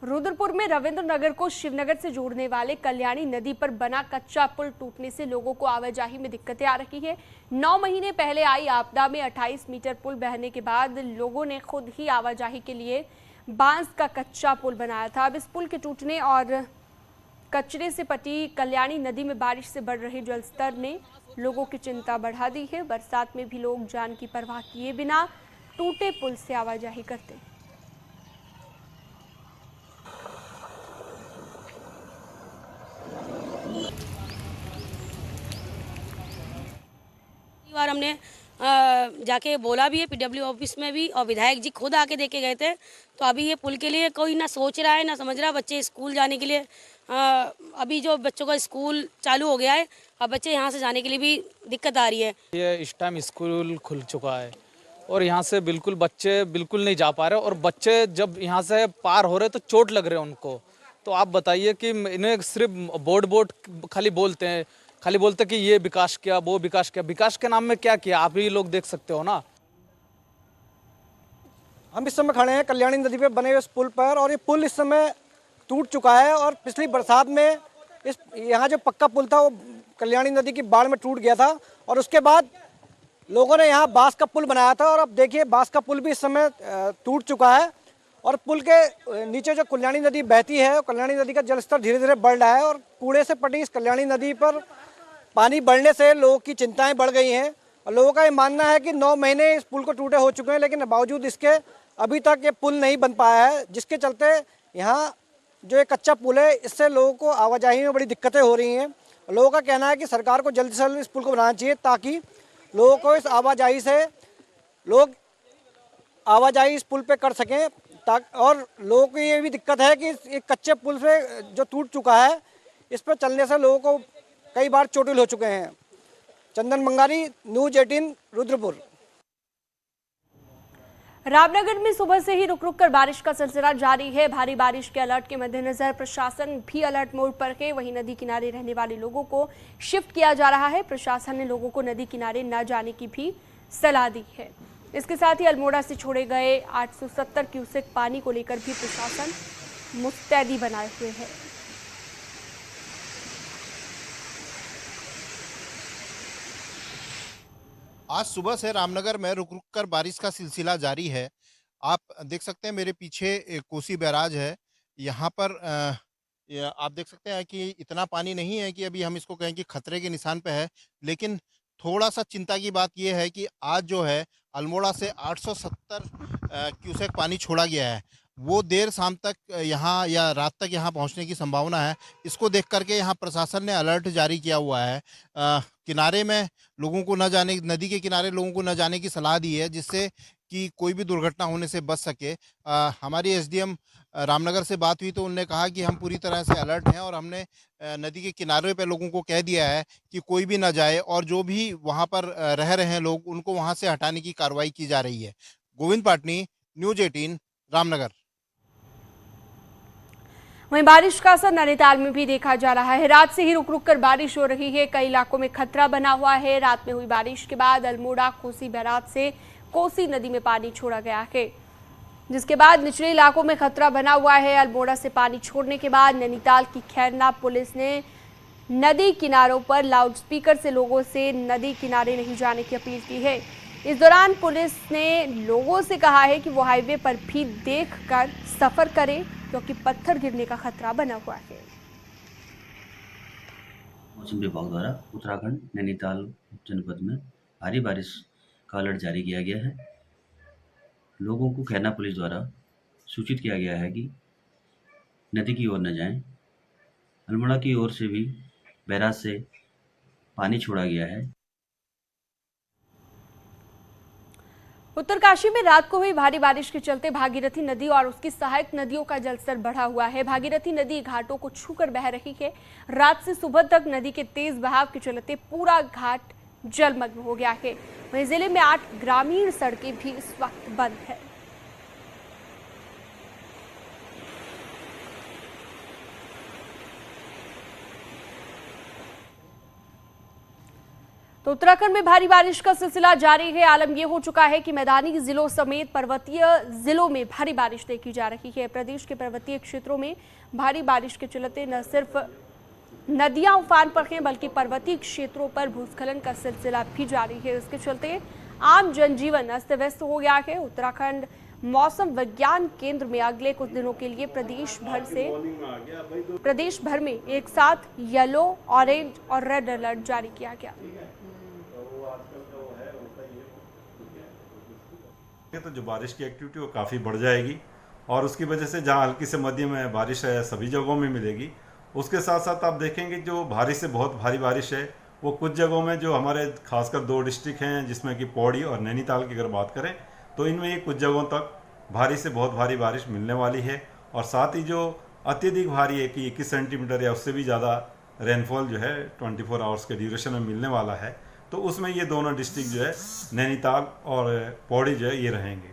रुद्रपुर में रविंद्र नगर को शिवनगर से जोड़ने वाले कल्याणी नदी पर बना कच्चा पुल टूटने से लोगों को आवाजाही में दिक्कतें आ रही है। 9 महीने पहले आई आपदा में 28 मीटर पुल बहने के बाद लोगों ने खुद ही आवाजाही के लिए बांस का कच्चा पुल बनाया था। अब इस पुल के टूटने और कचरे से पटी कल्याणी नदी में बारिश से बढ़ रहे जलस्तर ने लोगों की चिंता बढ़ा दी है। बरसात में भी लोग जान की परवाह किए बिना टूटे पुल से आवाजाही करते हैं। बार हमने जाके बोला भी है पीडब्ल्यू ऑफिस में भी, और विधायक जी खुद आके देके गए थे। तो अभी ये पुल के लिए कोई ना सोच रहा है ना समझ रहा है। बच्चे स्कूल जाने के लिए अभी जो बच्चों का स्कूल चालू हो गया है, अब बच्चे यहाँ से जाने के लिए भी दिक्कत आ रही है। ये इस टाइम स्कूल खुल चुका है और यहाँ से बिल्कुल बच्चे बिल्कुल नहीं जा पा रहे, और बच्चे जब यहाँ से पार हो रहे तो चोट लग रहे हैं उनको। तो आप बताइए कि इन्हें सिर्फ बोर्ड खाली बोलते कि ये विकास किया, वो विकास किया। विकास के नाम में क्या किया आप ही लोग देख सकते हो ना। हम इस समय खड़े हैं कल्याणी नदी पे बने हुए इस पुल पर, और ये पुल इस समय टूट चुका है। और पिछली बरसात में यहाँ जो पक्का पुल था वो कल्याणी नदी की बाढ़ में टूट गया था, और उसके बाद लोगों ने यहाँ बांस का पुल बनाया था। और अब देखिए बांस का पुल भी इस समय टूट चुका है, और पुल के नीचे जो कल्याणी नदी बहती है, कल्याणी नदी का जलस्तर धीरे धीरे बढ़ रहा है। और कूड़े से पटी इस कल्याणी नदी पर पानी बढ़ने से लोगों की चिंताएं बढ़ गई हैं। और लोगों का ये मानना है कि 9 महीने इस पुल को टूटे हो चुके हैं, लेकिन बावजूद इसके अभी तक ये पुल नहीं बन पाया है, जिसके चलते यहाँ जो एक कच्चा पुल है इससे लोगों को आवाजाही में बड़ी दिक्कतें हो रही हैं। लोगों का कहना है कि सरकार को जल्द से जल्द इस पुल को बनाना चाहिए, ताकि लोगों को इस आवाजाही से लोग आवाजाही इस पुल पे कर सकें। और लोगों को ये भी दिक्कत है कि एक कच्चे पुल से जो टूट चुका है, इस पर चलने से लोगों को कई बार चोटिल हो चुके हैं। चंदन बंगारी, न्यूज 18, रुद्रपुर। रामनगर में सुबह से ही रुक रुक कर बारिश का सिलसिला जारी है। भारी बारिश के अलर्ट के मद्देनजर प्रशासन भी अलर्ट मोड पर है। वहीं नदी किनारे रहने वाले लोगों को शिफ्ट किया जा रहा है। प्रशासन ने लोगों को नदी किनारे न जाने की भी सलाह दी है। इसके साथ ही अल्मोड़ा से छोड़े गए 870 क्यूसेक पानी को लेकर भी प्रशासन मुस्तैदी बनाए हुए है। आज सुबह से रामनगर में रुक रुक कर बारिश का सिलसिला जारी है। आप देख सकते हैं मेरे पीछे कोसी बैराज है। यहाँ पर आप देख सकते हैं कि इतना पानी नहीं है कि अभी हम इसको कहें कि खतरे के निशान पे है, लेकिन थोड़ा सा चिंता की बात यह है कि आज जो है अल्मोड़ा से 870 क्यूसेक पानी छोड़ा गया है। वो देर शाम तक यहाँ या रात तक यहाँ पहुँचने की संभावना है। इसको देख करके यहाँ प्रशासन ने अलर्ट जारी किया हुआ है। किनारे में लोगों को न जाने, नदी के किनारे लोगों को न जाने की सलाह दी है, जिससे कि कोई भी दुर्घटना होने से बच सके। हमारी एसडीएम रामनगर से बात हुई तो उन्होंने कहा कि हम पूरी तरह से अलर्ट हैं, और हमने नदी के किनारे पे लोगों को कह दिया है कि कोई भी ना जाए, और जो भी वहाँ पर रह रहे हैं लोग उनको वहाँ से हटाने की कार्रवाई की जा रही है। गोविंद पाटनी, न्यूज 18, रामनगर। वहीं बारिश का असर नैनीताल में भी देखा जा रहा है। रात से ही रुक रुक कर बारिश हो रही है। कई इलाकों में खतरा बना हुआ है। रात में हुई बारिश के बाद अल्मोड़ा कोसी बैराज से कोसी नदी में पानी छोड़ा गया है, जिसके बाद निचले इलाकों में खतरा बना हुआ है। अल्मोड़ा से पानी छोड़ने के बाद नैनीताल की खैरना पुलिस ने नदी किनारों पर लाउडस्पीकर से लोगों से नदी किनारे नहीं जाने की अपील की है। इस दौरान पुलिस ने लोगों से कहा है कि वो हाईवे पर भी देख कर सफर करें, क्योंकि पत्थर गिरने का खतरा बना हुआ है। मौसम विभाग द्वारा उत्तराखंड नैनीताल जनपद में भारी बारिश का अलर्ट जारी किया गया है। लोगों को खैरना पुलिस द्वारा सूचित किया गया है कि नदी की ओर न जाएं। अल्मोड़ा की ओर से भी बैराज से पानी छोड़ा गया है। उत्तरकाशी में रात को हुई भारी बारिश के चलते भागीरथी नदी और उसकी सहायक नदियों का जलस्तर बढ़ा हुआ है। भागीरथी नदी घाटों को छूकर बह रही है। रात से सुबह तक नदी के तेज बहाव के चलते पूरा घाट जलमग्न हो गया है। वहीं जिले में 8 ग्रामीण सड़कें भी इस वक्त बंद है। तो उत्तराखंड में भारी बारिश का सिलसिला जारी है। आलम यह हो चुका है कि मैदानी जिलों समेत पर्वतीय जिलों में भारी बारिश देखी जा रही है। प्रदेश के पर्वतीय क्षेत्रों में भारी बारिश के चलते न सिर्फ नदियां उफान पर हैं, बल्कि पर्वतीय क्षेत्रों पर भूस्खलन का सिलसिला भी जारी है। इसके चलते आम जनजीवन अस्त व्यस्त हो गया है। उत्तराखंड मौसम विज्ञान केंद्र में अगले कुछ दिनों के लिए प्रदेश भर में एक साथ येलो, ऑरेंज और रेड अलर्ट जारी किया गया। तो जो बारिश की एक्टिविटी वो काफ़ी बढ़ जाएगी और उसकी वजह से जहां हल्की से मध्यम बारिश है सभी जगहों में मिलेगी। उसके साथ साथ आप देखेंगे जो भारी से बहुत भारी बारिश है वो कुछ जगहों में जो हमारे खासकर 2 डिस्ट्रिक्ट हैं जिसमें कि पौड़ी और नैनीताल की अगर बात करें तो इनमें ये कुछ जगहों तक भारी से बहुत भारी बारिश मिलने वाली है। और साथ ही जो अत्यधिक भारी है कि 21 सेंटीमीटर या उससे भी ज़्यादा रेनफॉल जो है 24 आवर्स के ड्यूरेशन में मिलने वाला है, तो उसमें ये दोनों डिस्ट्रिक्ट जो है नैनीताल और पौड़ी जो है ये रहेंगे।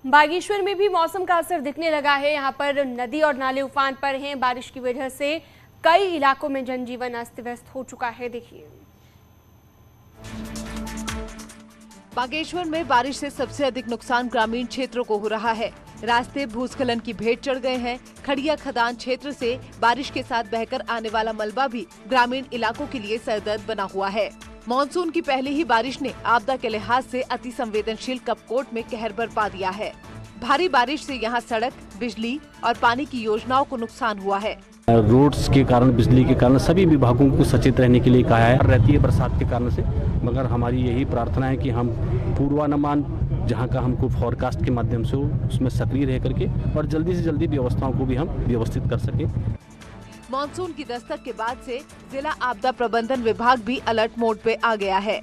बागेश्वर में भी मौसम का असर दिखने लगा है। यहाँ पर नदी और नाले उफान पर हैं। बारिश की वजह से कई इलाकों में जनजीवन अस्त व्यस्त हो चुका है। देखिए, बागेश्वर में बारिश से सबसे अधिक नुकसान ग्रामीण क्षेत्रों को हो रहा है। रास्ते भूस्खलन की भेंट चढ़ गए हैं। खड़िया खदान क्षेत्र से बारिश के साथ बहकर आने वाला मलबा भी ग्रामीण इलाकों के लिए सरदर्द बना हुआ है। मानसून की पहली ही बारिश ने आपदा के लिहाज से अति संवेदनशील कपकोट में कहर बरपा दिया है। भारी बारिश से यहाँ सड़क, बिजली और पानी की योजनाओं को नुकसान हुआ है। रोड्स के कारण, बिजली के कारण सभी विभागों को सचेत रहने के लिए कहा है। रहती है बरसात के कारण से, मगर हमारी यही प्रार्थना है कि हम पूर्वानुमान जहां का हमको फॉरकास्ट के माध्यम से उसमें सक्रिय रह करके और जल्दी से जल्दी व्यवस्थाओं को भी हम व्यवस्थित कर सके। मानसून की दस्तक के बाद से जिला आपदा प्रबंधन विभाग भी अलर्ट मोड पे आ गया है।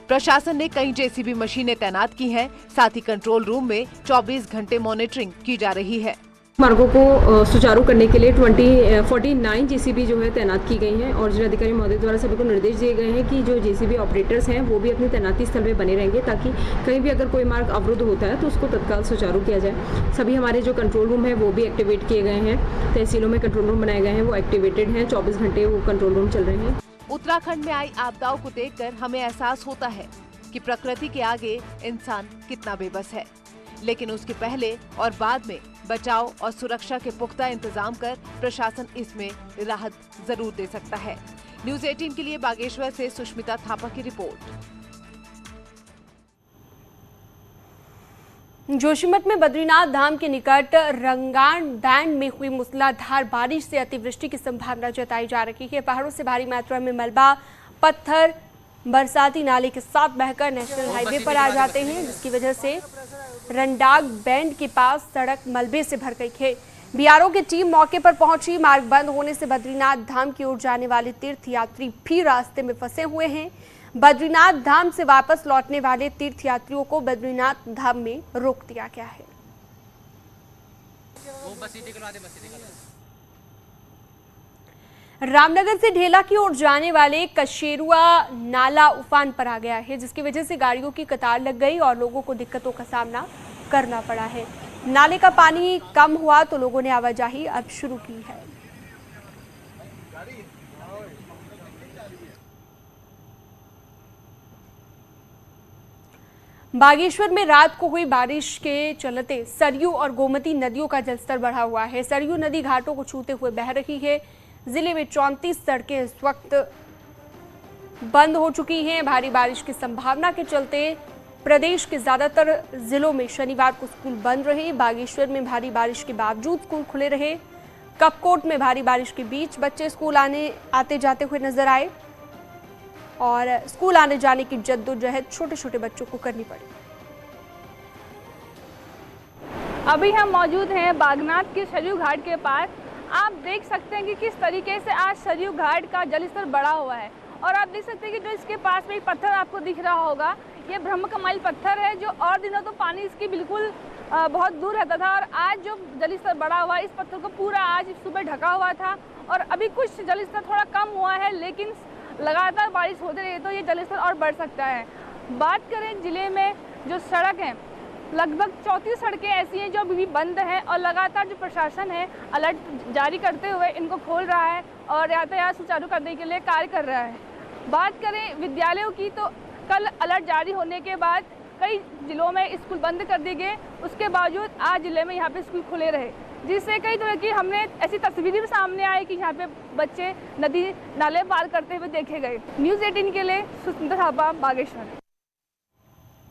प्रशासन ने कई जेसीबी मशीनें तैनात की हैं, साथ ही कंट्रोल रूम में 24 घंटे मॉनिटरिंग की जा रही है। मार्गों को सुचारू करने के लिए 49 जेसीबी जो है तैनात की गई हैं और जिलाधिकारी महोदय द्वारा सभी को निर्देश दिए गए हैं कि जो जेसीबी ऑपरेटर्स हैं वो भी अपनी तैनाती स्थल में बने रहेंगे, ताकि कहीं भी अगर कोई मार्ग अवरुद्ध होता है तो उसको तत्काल सुचारू किया जाए। सभी हमारे जो कंट्रोल रूम है वो भी एक्टिवेट किए गए हैं। तहसीलों में कंट्रोल रूम बनाए गए हैं, वो एक्टिवेटेड हैं। 24 घंटे वो कंट्रोल रूम चल रहे हैं। उत्तराखंड में आई आपदाओं को देखकर हमें एहसास होता है कि प्रकृति के आगे इंसान कितना बेबस है। लेकिन उसके पहले और बाद में बचाव और सुरक्षा के पुख्ता इंतजाम कर प्रशासन इसमें राहत जरूर दे सकता है। न्यूज़ 18 के लिए बागेश्वर से सुष्मिता थापा की रिपोर्ट। जोशीमठ में बद्रीनाथ धाम के निकट रंगाण बैंड में हुई मूसलाधार बारिश से अतिवृष्टि की संभावना जताई जा रही है। पहाड़ों से भारी मात्रा में मलबा, पत्थर बरसाती नाले के साथ बहकर नेशनल हाईवे पर आ जाते हैं, जिसकी वजह से रंडाग बैंड के पास सड़क मलबे से भर गई है। बीआरओ की टीम मौके पर पहुंची। मार्ग बंद होने से बद्रीनाथ धाम की ओर जाने वाले तीर्थयात्री भी रास्ते में फंसे हुए हैं। बद्रीनाथ धाम से वापस लौटने वाले तीर्थयात्रियों को बद्रीनाथ धाम में रोक दिया गया है। रामनगर से ढेला की ओर जाने वाले कशेरुआ नाला उफान पर आ गया है, जिसकी वजह से गाड़ियों की कतार लग गई और लोगों को दिक्कतों का सामना करना पड़ा है। नाले का पानी कम हुआ तो लोगों ने आवाजाही अब शुरू की है। बागेश्वर में रात को हुई बारिश के चलते सरयू और गोमती नदियों का जलस्तर बढ़ा हुआ है। सरयू नदी घाटों को छूते हुए बह रही है। जिले में 34 सड़कें इस वक्त बंद हो चुकी हैं। भारी बारिश की संभावना के चलते प्रदेश के ज्यादातर जिलों में शनिवार को स्कूल बंद रहे। बागेश्वर में भारी बारिश के बावजूद स्कूल खुले रहे। कपकोट में भारी बारिश के बीच बच्चे स्कूल आते जाते हुए नजर आए और स्कूल आने जाने की जद्दोजहद छोटे छोटे बच्चों को करनी पड़ी। अभी हम मौजूद हैं बागनाथ के सरयू घाट के पास। आप देख सकते हैं कि किस तरीके से आज सरयू घाट का जलस्तर बढ़ा हुआ है और आप देख सकते हैं कि जो इसके पास में एक पत्थर आपको दिख रहा होगा, ये ब्रह्मकमल पत्थर है, जो और दिनों तो पानी इसकी बिल्कुल बहुत दूर रहता था और आज जो जलस्तर बढ़ा हुआ है, इस पत्थर को पूरा आज सुबह ढका हुआ था और अभी कुछ जलस्तर थोड़ा कम हुआ है, लेकिन लगातार बारिश होती रही तो ये जलस्तर और बढ़ सकता है। बात करें जिले में जो सड़क हैं, लगभग 34 सड़कें ऐसी हैं जो अभी भी बंद हैं और लगातार जो प्रशासन है अलर्ट जारी करते हुए इनको खोल रहा है और यातायात सुचारू करने के लिए कार्य कर रहा है। बात करें विद्यालयों की तो कल अलर्ट जारी होने के बाद कई जिलों में स्कूल बंद कर दिए गए, उसके बावजूद आज जिले में यहाँ पे स्कूल खुले रहे, जिससे कई तरह की हमने ऐसी तस्वीरें भी सामने आई कि यहाँ पे बच्चे नदी नाले पार करते हुए देखे गए। न्यूज़ 18 के लिए सुष्मिता थापा, बागेश्वर।